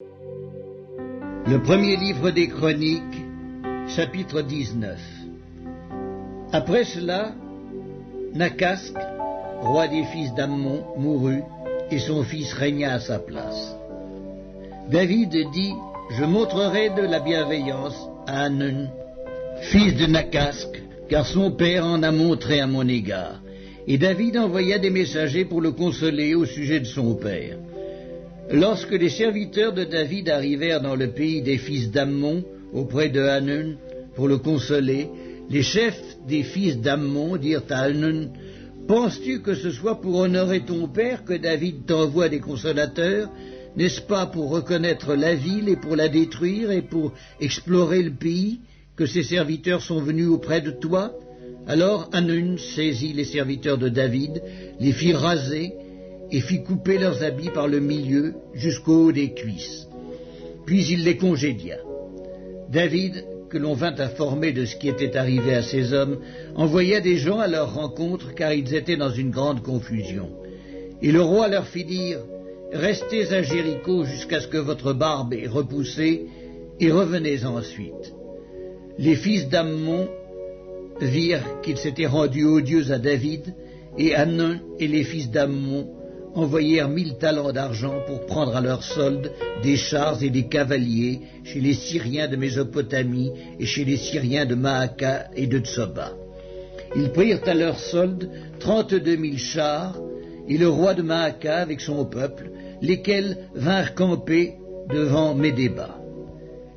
Le premier livre des Chroniques, chapitre 19. Après cela, Nakasc, roi des fils d'Ammon, mourut, et son fils régna à sa place. David dit, je montrerai de la bienveillance à Hanun, fils de Nakasc, car son père en a montré à mon égard. Et David envoya des messagers pour le consoler au sujet de son père. Lorsque les serviteurs de David arrivèrent dans le pays des fils d'Ammon, auprès de Hanun, pour le consoler, les chefs des fils d'Ammon dirent à Hanun, « Penses-tu que ce soit pour honorer ton père que David t'envoie des consolateurs? N'est-ce pas pour reconnaître la ville et pour la détruire et pour explorer le pays que ces serviteurs sont venus auprès de toi ?» Alors Hanun saisit les serviteurs de David, les fit raser, et fit couper leurs habits par le milieu jusqu'au haut des cuisses. Puis il les congédia. David, que l'on vint informer de ce qui était arrivé à ces hommes, envoya des gens à leur rencontre car ils étaient dans une grande confusion. Et le roi leur fit dire, « Restez à Jéricho jusqu'à ce que votre barbe ait repoussé, et revenez ensuite. » Les fils d'Ammon virent qu'ils s'étaient rendus odieux à David, et Hanun et les fils d'Ammon envoyèrent 1000 talents d'argent pour prendre à leur solde des chars et des cavaliers chez les Syriens de Mésopotamie et chez les Syriens de Maaka et de Tsoba. Ils prirent à leur solde 32 000 chars et le roi de Maaka avec son peuple, lesquels vinrent camper devant Médéba.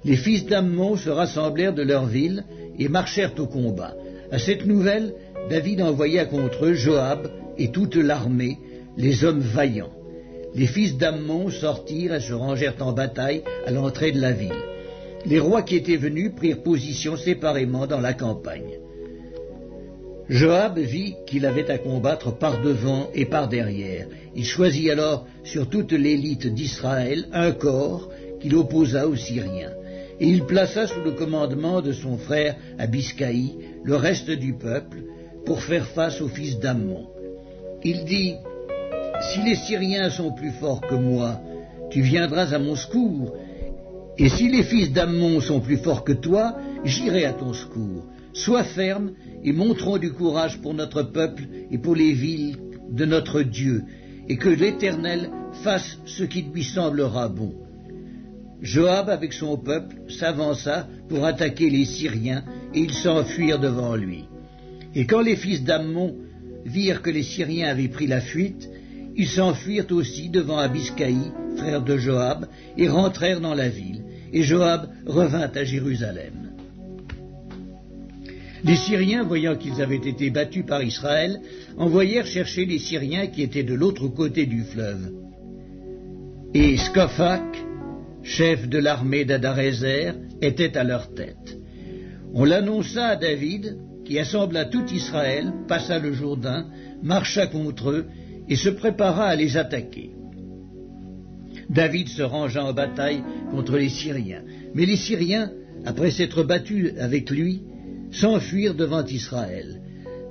Les fils d'Ammon se rassemblèrent de leur ville et marchèrent au combat. À cette nouvelle, David envoya contre eux Joab et toute l'armée, les hommes vaillants. Les fils d'Ammon sortirent et se rangèrent en bataille à l'entrée de la ville. Les rois qui étaient venus prirent position séparément dans la campagne. Joab vit qu'il avait à combattre par devant et par derrière. Il choisit alors sur toute l'élite d'Israël un corps qu'il opposa aux Syriens. Et il plaça sous le commandement de son frère Abiscaï le reste du peuple pour faire face aux fils d'Ammon. Il dit, « Si les Syriens sont plus forts que moi, tu viendras à mon secours, et si les fils d'Ammon sont plus forts que toi, j'irai à ton secours. Sois ferme et montrons du courage pour notre peuple et pour les villes de notre Dieu, et que l'Éternel fasse ce qui lui semblera bon. » Joab, avec son peuple, s'avança pour attaquer les Syriens, et ils s'enfuirent devant lui. Et quand les fils d'Ammon virent que les Syriens avaient pris la fuite, ils s'enfuirent aussi devant Abiscaï, frère de Joab, et rentrèrent dans la ville, et Joab revint à Jérusalem. Les Syriens, voyant qu'ils avaient été battus par Israël, envoyèrent chercher les Syriens qui étaient de l'autre côté du fleuve. Et Scophak, chef de l'armée d'Adarézer, était à leur tête. On l'annonça à David, qui assembla tout Israël, passa le Jourdain, marcha contre eux, et se prépara à les attaquer. David se rangea en bataille contre les Syriens. Mais les Syriens, après s'être battus avec lui, s'enfuirent devant Israël.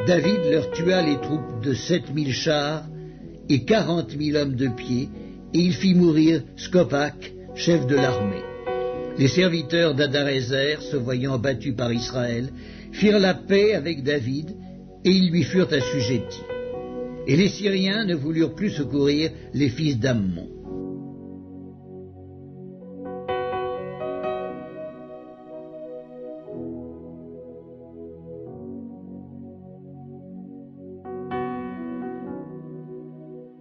David leur tua les troupes de 7000 chars et 40 000 hommes de pied, et il fit mourir Scophak, chef de l'armée. Les serviteurs d'Adarézer, se voyant battus par Israël, firent la paix avec David, et ils lui furent assujettis. Et les Syriens ne voulurent plus secourir les fils d'Ammon.